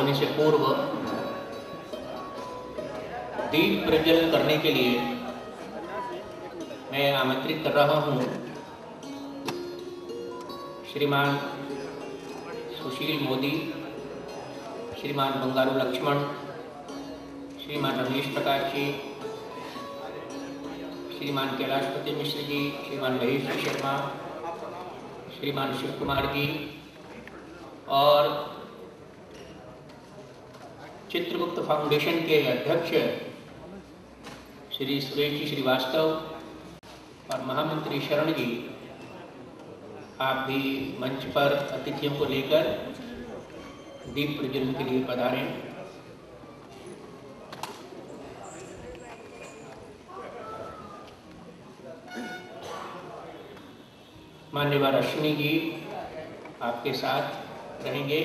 होने से पूर्व दीप प्रज्वलन करने के लिए मैं आमंत्रित कर रहा हूँ श्रीमान सुशील मोदी, श्रीमान बंगारू लक्ष्मण, श्रीमान रमेश प्रकाश जी, श्रीमान कैलाशपति मिश्र जी, श्रीमान महेश जी शर्मा, श्रीमान शिव कुमार जी और चित्रगुप्त फाउंडेशन के अध्यक्ष श्री सुरेश जी श्रीवास्तव और महामंत्री शरण जी, आप भी मंच पर अतिथियों को लेकर दीप प्रज्वलन के लिए पधारें। मान्यवर अश्विनी जी आपके साथ रहेंगे।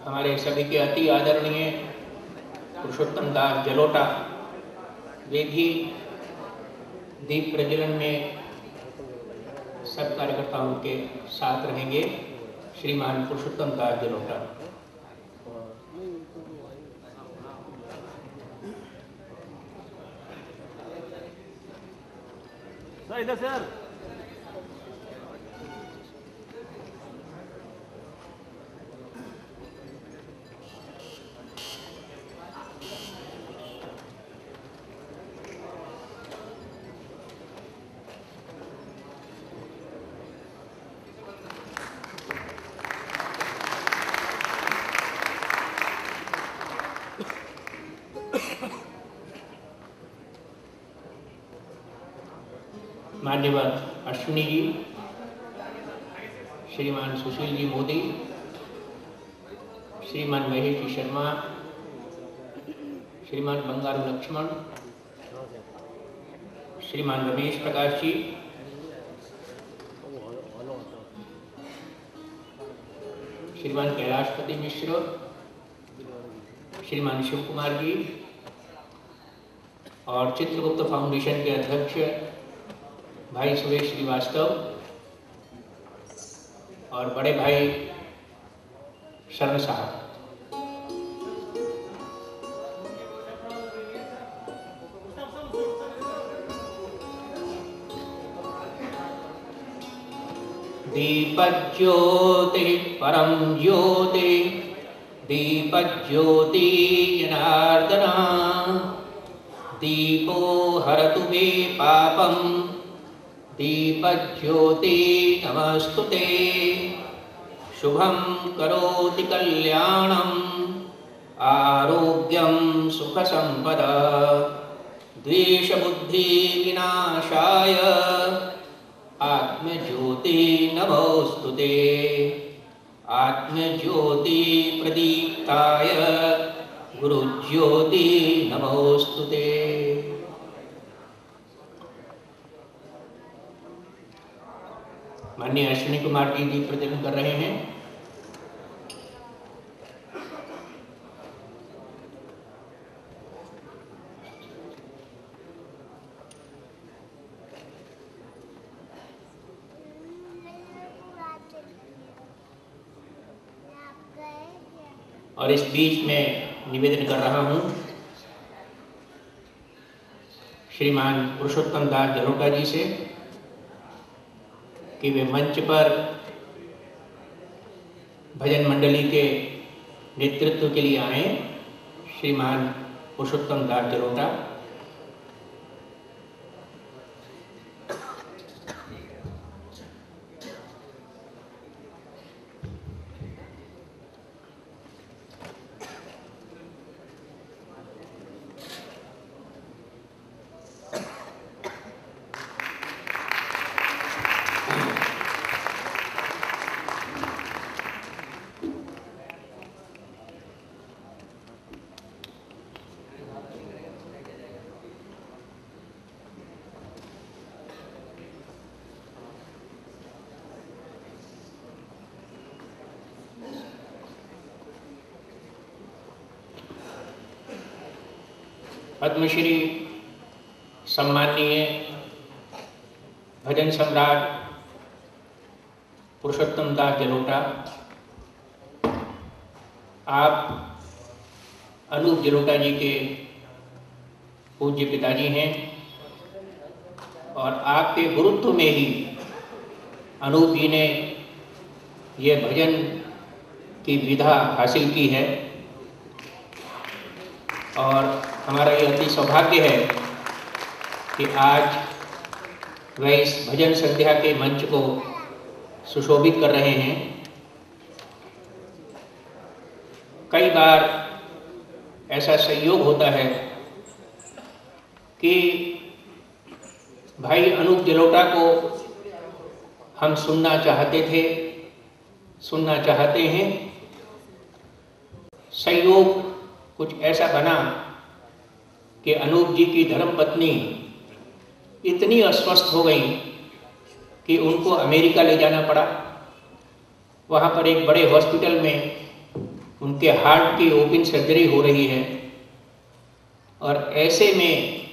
हमारे सभी के अति आदरणीय पुरुषोत्तम दास जलोटा, वे भी दीप प्रज्वलन में सब कार्यकर्ताओं के साथ रहेंगे। श्रीमान पुरुषोत्तम दास जलोटा। इधर सर। मान्यवर अश्विनी जी, श्रीमान सुशील जी मोदी, श्रीमान महेश जी शर्मा, श्रीमान बंगारू लक्ष्मण, श्रीमान रमेश प्रकाश जी, श्रीमान कैलाशपति मिश्र, श्रीमान शिव कुमार जी और चित्रगुप्त फाउंडेशन के अध्यक्ष भाई सुरेश श्रीवास्तव और बड़े भाई शरण साहब। दीपज्योति परम ज्योति, दीपज्योति जनार्दना, दीपो हरतु मे पापम, दीपज्योति नमस्तुते। शुभं करोति कल्याणं, आरोग्यं सुखसंपदा, द्वेषबुद्धि विनाशाय, आत्मज्योति नमोस्तुते। आत्मज्योति प्रदीप्ताय, गुरुज्योति नमोस्तुते। माननीय अश्विनी कुमार जी दीप प्रज्वलन कर रहे हैं। और इस बीच में निवेदन कर रहा हूं श्रीमान पुरुषोत्तम दास जलोटा जी से कि वे मंच पर भजन मंडली के नेतृत्व के लिए आए। श्रीमान पुरुषोत्तम दास जलोटा। पद्मश्री सम्माननीय भजन सम्राट पुरुषोत्तम दास जलोटा, आप अनूप जलोटा जी के पूज्य पिताजी हैं और आपके गुरुत्व में ही अनूप जी ने यह भजन की विधा हासिल की है और हमारा ये अति सौभाग्य है कि आज वह इस भजन संध्या के मंच को सुशोभित कर रहे हैं। कई बार ऐसा संयोग होता है कि भाई अनूप जलोटा को हम सुनना चाहते थे, सुनना चाहते हैं। संयोग कुछ ऐसा बना कि अनूप जी की धर्मपत्नी इतनी अस्वस्थ हो गई कि उनको अमेरिका ले जाना पड़ा। वहाँ पर एक बड़े हॉस्पिटल में उनके हार्ट की ओपन सर्जरी हो रही है और ऐसे में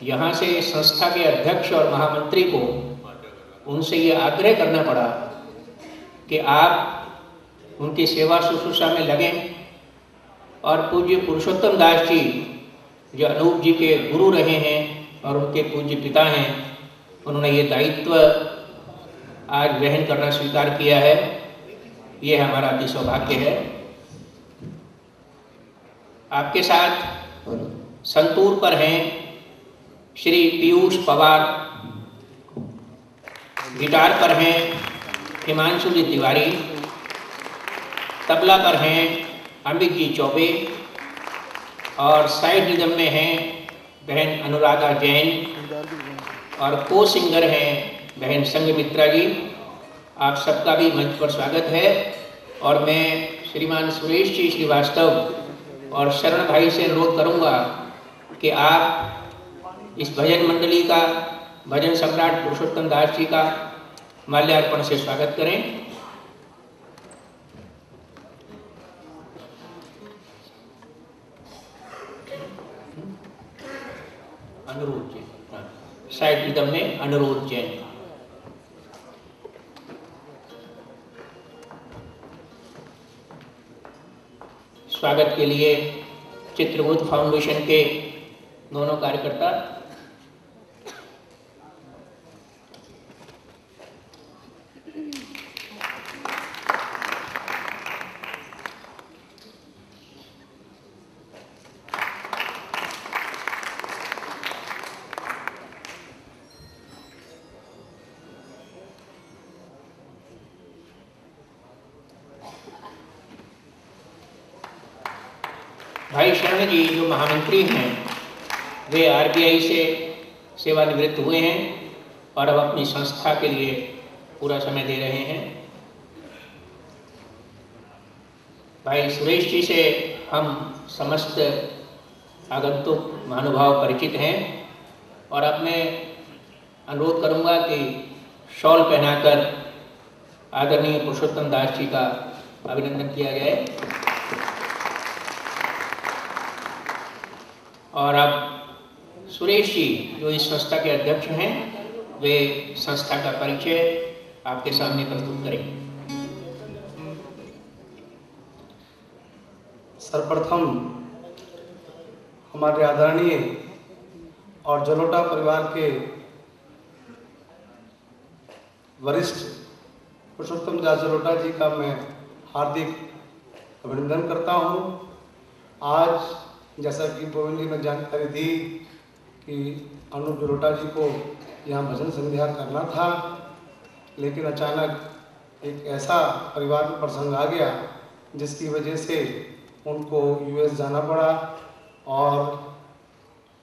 यहाँ से संस्था के अध्यक्ष और महामंत्री को उनसे ये आग्रह करना पड़ा कि आप उनकी सेवा शुश्रूषा में लगें और पूज्य पुरुषोत्तम दास जी जो अनूप जी के गुरु रहे हैं और उनके पूज्य पिता हैं, उन्होंने ये दायित्व आज वहन करना स्वीकार किया है। ये हमारा अति सौभाग्य है। आपके साथ संतूर पर हैं श्री पीयूष पवार, गिटार पर हैं हिमांशु जी तिवारी, तबला पर हैं अमित जी चौबे और साइड रिदम में हैं बहन अनुराधा जैन और को सिंगर हैं बहन संगमित्रा जी। आप सबका भी मंच पर स्वागत है और मैं श्रीमान सुरेश जी श्रीवास्तव और शरण भाई से अनुरोध करूंगा कि आप इस भजन मंडली का, भजन सम्राट पुरुषोत्तम दास जी का माल्यार्पण से स्वागत करें। अनुरोध जी, साइड रिदम में अनुरोध जैन। स्वागत के लिए चित्रगुप्त फाउंडेशन के दोनों कार्यकर्ता भाई शरण जी जो महामंत्री हैं, वे आरबीआई से सेवानिवृत्त हुए हैं और अब अपनी संस्था के लिए पूरा समय दे रहे हैं। भाई सुरेश जी से हम समस्त आगंतुक महानुभाव परिचित हैं और अब मैं अनुरोध करूंगा कि शॉल पहनाकर आदरणीय पुरुषोत्तम दास जी का अभिनंदन किया जाए। और अब सुरेश जी जो इस संस्था के अध्यक्ष हैं, वे संस्था का परिचय आपके सामने प्रस्तुत करेंगे। सर्वप्रथम हमारे आदरणीय और जलोटा परिवार के वरिष्ठ पुरुषोत्तम दास जलोटा जी का मैं हार्दिक अभिनंदन करता हूं। आज जैसा कि गोविंद जी ने जानकारी दी कि अनूप जलोटा जी को यहाँ भजन संध्या करना था, लेकिन अचानक एक ऐसा परिवार में प्रसंग आ गया जिसकी वजह से उनको यूएस जाना पड़ा और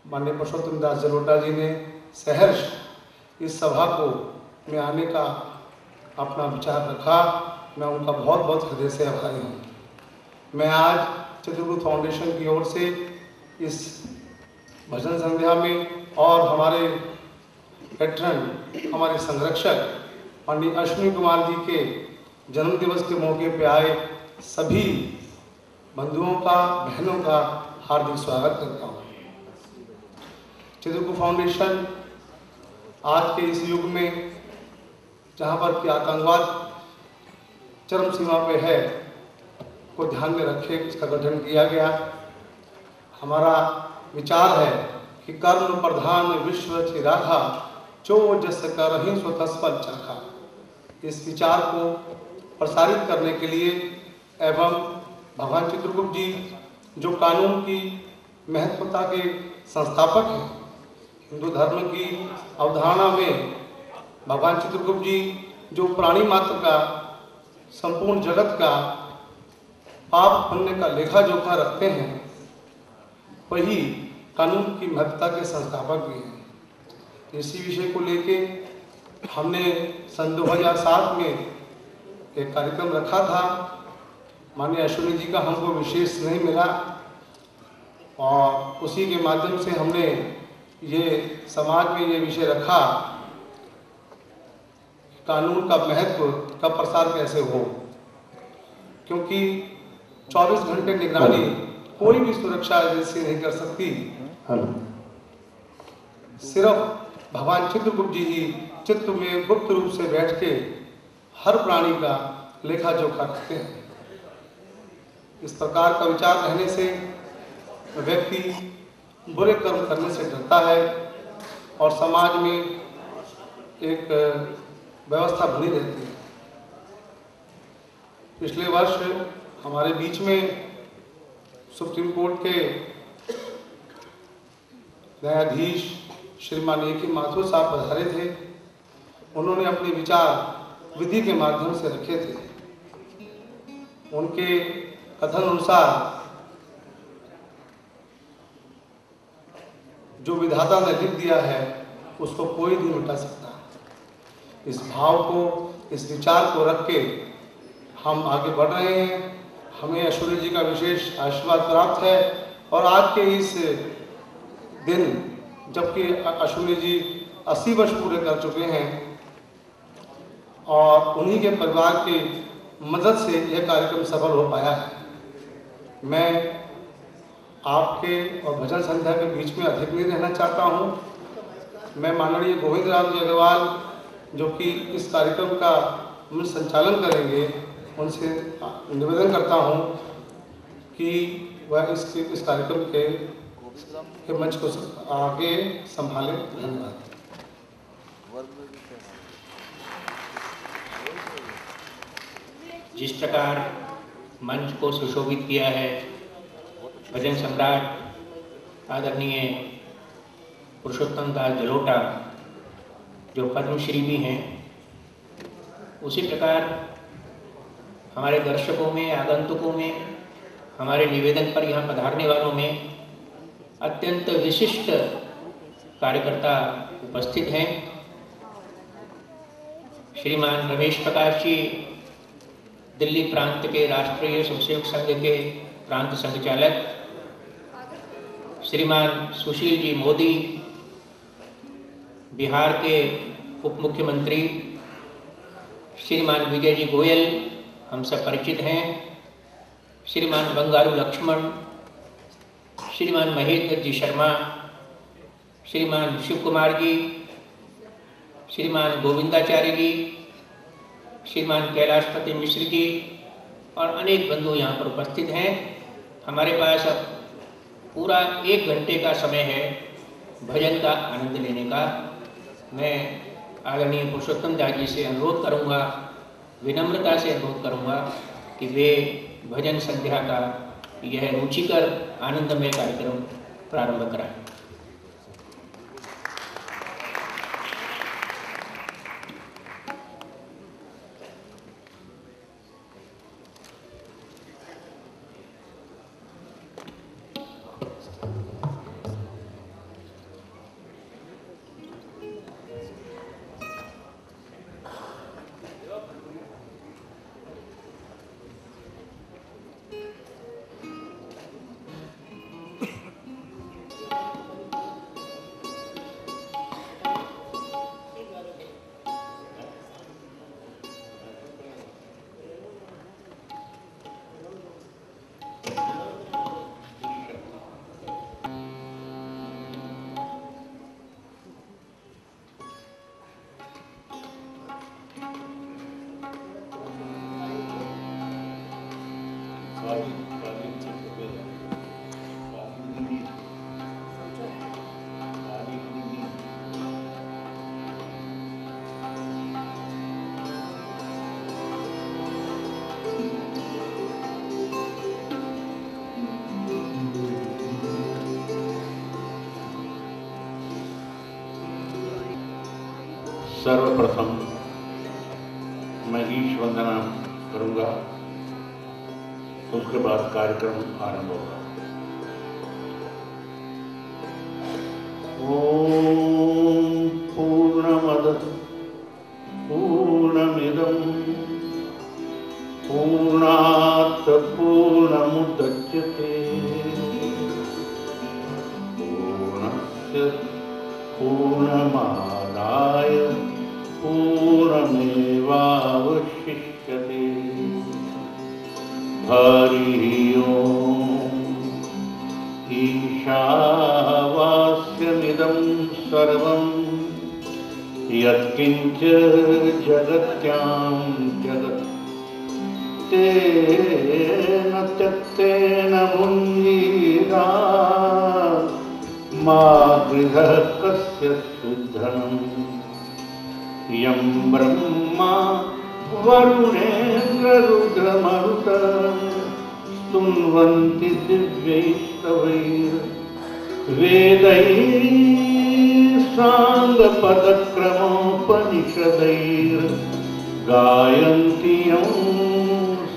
माननीय पुरुषोत्तम दास जलोटा जी ने सहर्ष इस सभा को में आने का अपना विचार रखा। मैं उनका बहुत बहुत हृदय से आभारी हूँ। मैं आज चित्रगुप्त फाउंडेशन की ओर से इस भजन संध्या में और हमारे पैट्रन, हमारे संरक्षक माननीय अश्विनी कुमार जी के जन्मदिवस के मौके पे आए सभी बंधुओं का, बहनों का हार्दिक स्वागत करता हूँ। चित्रगुप्त फाउंडेशन आज के इस युग में जहाँ पर कि आतंकवाद चरम सीमा पे है को ध्यान में रखे इसका गठन किया गया। हमारा विचार है कि कर्म प्रधान विश्व चिराघा जो जस करहि सो तत्फल चाखा। इस विचार को प्रसारित करने के लिए एवं भगवान चित्रगुप्त जी जो कानून की महत्वता के संस्थापक हैं, हिंदू धर्म की अवधारणा में भगवान चित्रगुप्त जी जो प्राणी मात्र का, संपूर्ण जगत का पाप पुण्य का लेखा जोखा रखते हैं, वही कानून की महत्वता के संस्थापक भी हैं। इसी विषय को लेके हमने सन 2007 में एक कार्यक्रम रखा था। माननीय अश्विनी जी का हमको विशेष नहीं मिला और उसी के माध्यम से हमने ये समाज में ये विषय रखा, कानून का महत्व का प्रसार कैसे हो, क्योंकि 24 घंटे निगरानी कोई भी सुरक्षा एजेंसी नहीं कर सकती। सिर्फ भगवान चित्रगुप्त जी ही चित्र में गुप्त रूप से बैठ के हर प्राणी का लेखा जोखा रखते हैं। इस प्रकार का विचार रहने से व्यक्ति बुरे कर्म करने से डरता है और समाज में एक व्यवस्था बनी रहती है। पिछले वर्ष हमारे बीच में सुप्रीम कोर्ट के न्यायाधीश श्रीमान ए.के. माथुर साहब पधारे थे। उन्होंने अपने विचार विधि के माध्यम से रखे थे। उनके कथन अनुसार जो विधाता ने लिख दिया है उसको कोई नहीं मिटा सकता। इस भाव को, इस विचार को रख के हम आगे बढ़ रहे हैं। हमें अश्विनी जी का विशेष आशीर्वाद प्राप्त है और आज के इस दिन जबकि अश्विनी जी 80 वर्ष पूरे कर चुके हैं और उन्हीं के परिवार की मदद से यह कार्यक्रम सफल हो पाया है। मैं आपके और भजन संध्या के बीच में अधिक नहीं रहना चाहता हूं। मैं माननीय गोविंद राम जी अग्रवाल जो कि इस कार्यक्रम का संचालन करेंगे, उनसे निवेदन करता हूं कि वह इस कार्यक्रम के मंच को आगे संभालें। धन्यवाद। जिस प्रकार मंच को सुशोभित किया है भजन सम्राट आदरणीय पुरुषोत्तम दास जलोटा जो पद्मश्री भी हैं, उसी प्रकार हमारे दर्शकों में, आगंतुकों में, हमारे निवेदन पर यहाँ पधारने वालों में अत्यंत विशिष्ट कार्यकर्ता उपस्थित हैं। श्रीमान रमेश प्रकाश जी दिल्ली प्रांत के राष्ट्रीय स्वयंसेवक संघ के प्रांत संघचालक, श्रीमान सुशील जी मोदी बिहार के उप मुख्यमंत्री, श्रीमान विजय जी गोयल हम सब परिचित हैं, श्रीमान बंगारू लक्ष्मण, श्रीमान महेंद्र जी शर्मा, श्रीमान शिव कुमार जी, श्रीमान गोविंदाचार्य जी, श्रीमान कैलाशपति मिश्र जी और अनेक बंधु यहाँ पर उपस्थित हैं। हमारे पास अब पूरा 1 घंटे का समय है भजन का आनंद लेने का। मैं आदरणीय पुरुषोत्तम दास जी से अनुरोध करूँगा, विनम्रता से अनुरोध करूँगा कि वे भजन संध्या का यह रुचिकर आनंदमय कार्यक्रम प्रारंभ कराएं। सर्वप्रथम मैं ईश वंदना करूंगा, उसके बाद कार्यक्रम आरंभ होगा। ओम पूर्णमद पूर्णमिदं पूर्णात् पूर्णमुदच्यते पूर्णस्य पूर्णमादाय पूर्णमेवावशिष्यते। हरि ओम। ईशावास्यमिदं सर्वं यत्किंच जगत्यां जगत् तेन त्यक्तेन भुञ्जीता मा गृहः कस्य सिद्धनम्। यं ब्रह्मा वरुणेन्द्ररुद्रमरुत स्तुन्वन्ति दिव्यैस्तवैर्वेदैः साङ्गपदक्रमोपनिषदैर्गायन्ति यं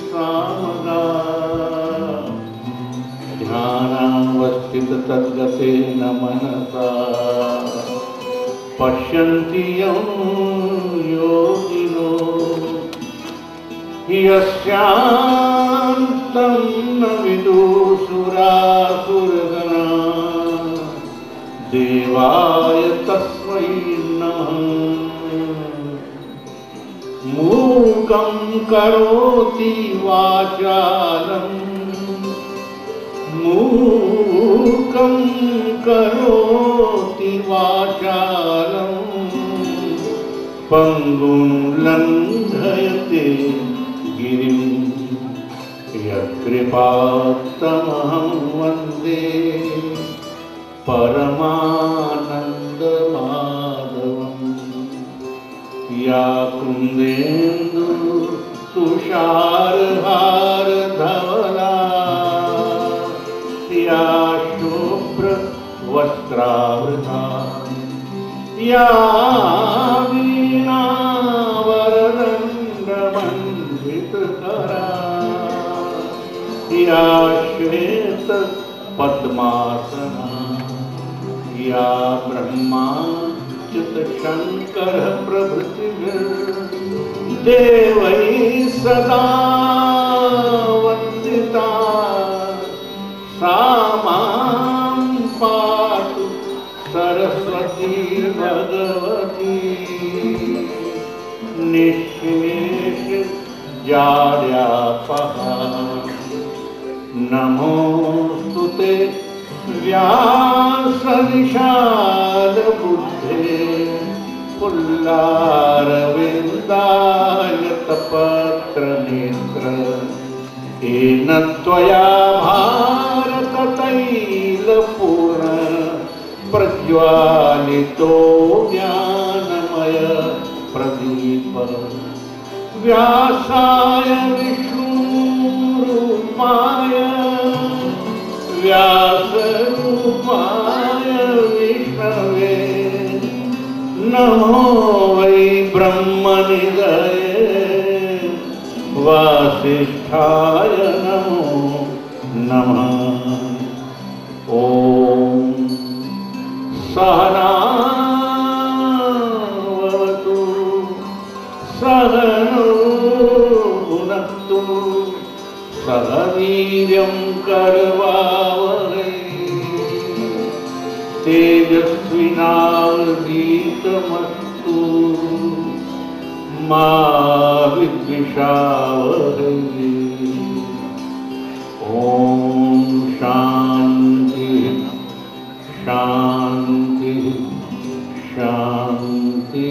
सामगाः। ध्यानावस्थिततद्गतेन मनसा पश्यन्ति यं योगिनो यस्यान्तं न विदुषुरासुरगणाः। देवाय तस्मै नमः। मूकं करोति वाचालं मूकं करोति वाचालं पंगुं लंघयते गिरिं यत्कृपात्तमहं वन्दे परमानन्दमाधवम्। या कुन्देन्दु तुषारहारधवला या शुभ्र वस्त्रावृता या वीणावरदण्डमण्डितकरा या श्वेत पद्मासना या ब्रह्माच्युत शंकर प्रभृतिर्देवैः सदा वन्दिता सा मां पातु सरस्वती भगवती। निःशेष जाड्यापहा नमोस्तुते व्यासनिषादबुद्धे पुल्लारविन्दायतपत्रनेत्र येन त्वया भारततैलपूर्ण प्रज्वालितो ज्ञानमय प्रदीप। व्यासाय विष्णुरूपाय व्यासरूपाय विष्णवे नमो वै ब्रह्मनिधये वासिष्ठाय नमो नमः। ओम सहनावतु सहनो भुनक्तु सह वीर्यं करवावहै तेजस्विनावधीतमस्तु मा विद्विषावहै। ओम शांति शांति शांति।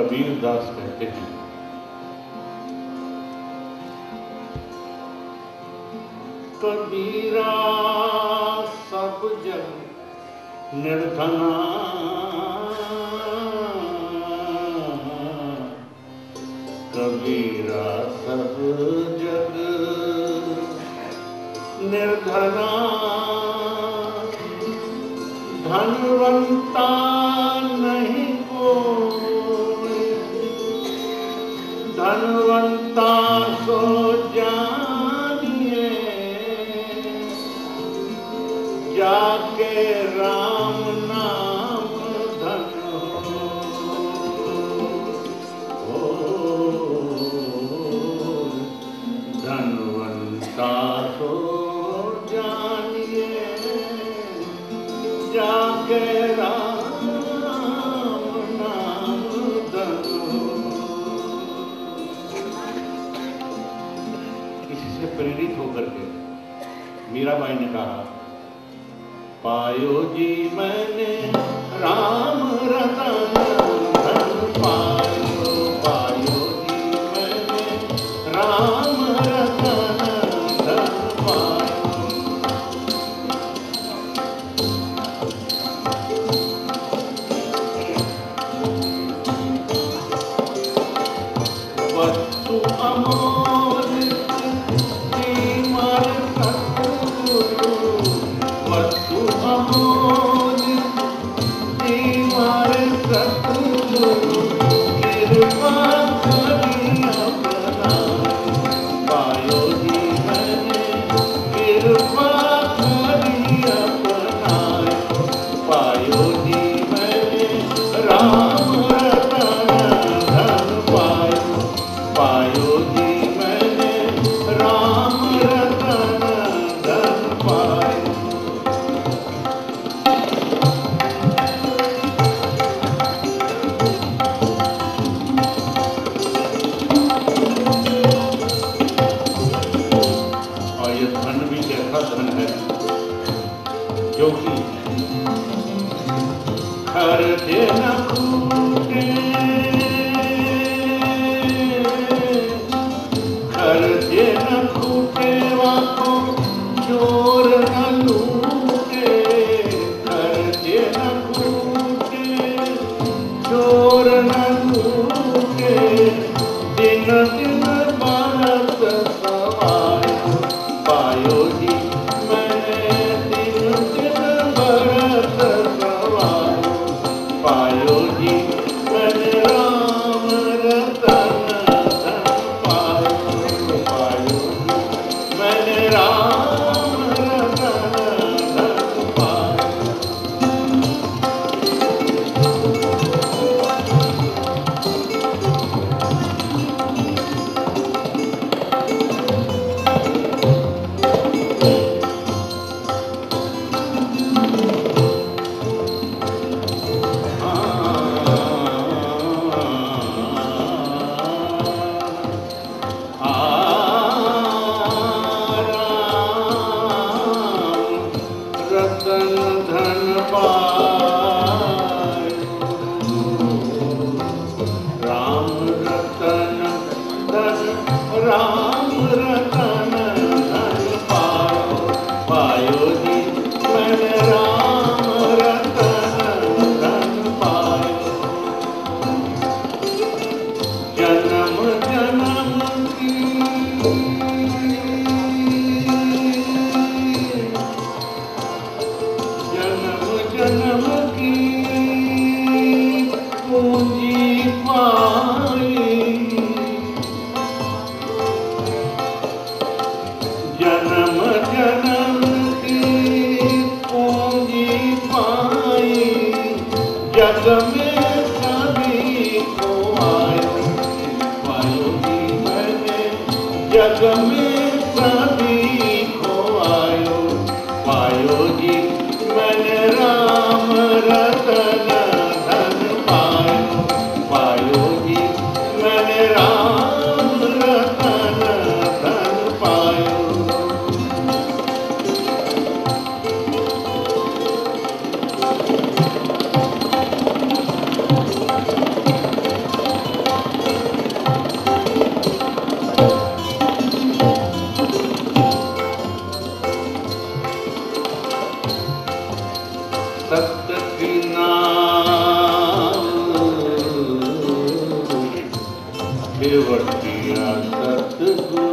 कबीर दास कहते हैं, कबीरा सब जग निर्धना, कबीरा सब जग निर्धना, धनवंता नहीं कोई, धनवंता सो जानिए, जाके राम नाम धन हो, धनवंता सो जानिए, जाके राम नाम धन हो। किसी से प्रेरित होकर के मीराबाई ने कहा, पायो जी मैंने राम रतन धन पायो, पायो जी मैंने राम रतन धन पायो। वस्तु अमोलिक सीमर सतगुरु, वस्तु अमोलिक सीमर सतगुरु, कृपा करी अपना, पायो जी मैंने कृपा करी अपना, पायो जी मैंने राम रतन धन पायो, पायो जी मैंने राम रतन धन पायो। और ये धन भी ऐसा धन है जो कि खर्चे न फूटे, खर्चे न फूटे वाको चोर न लूटे, खर्चे न फूटे चोर न लूटे, दिन दिन बरस सवाय, पायो जी मैंने दिन दिन बरस सवाय, पायो जी मैंने राम रतन धन पायो, पायो जी मैंने राम रतन धन पायो। रतन धन पायो, राम रतन धन, राम रतन धन पायो, पायो जी मैंने राम रतन धन पायो। जन्म जन्म की जन्म जन्म की पूंजी पाई, जन्म जन्म की पूंजी पाई, जग में सभी को आयो, पायो जी मैंने जग में सभी को आयो, पायो जी मैंने राम रतन धन पायो, पायो जी मैंने राम रतन धन पायो। बेवटिया सतगुरु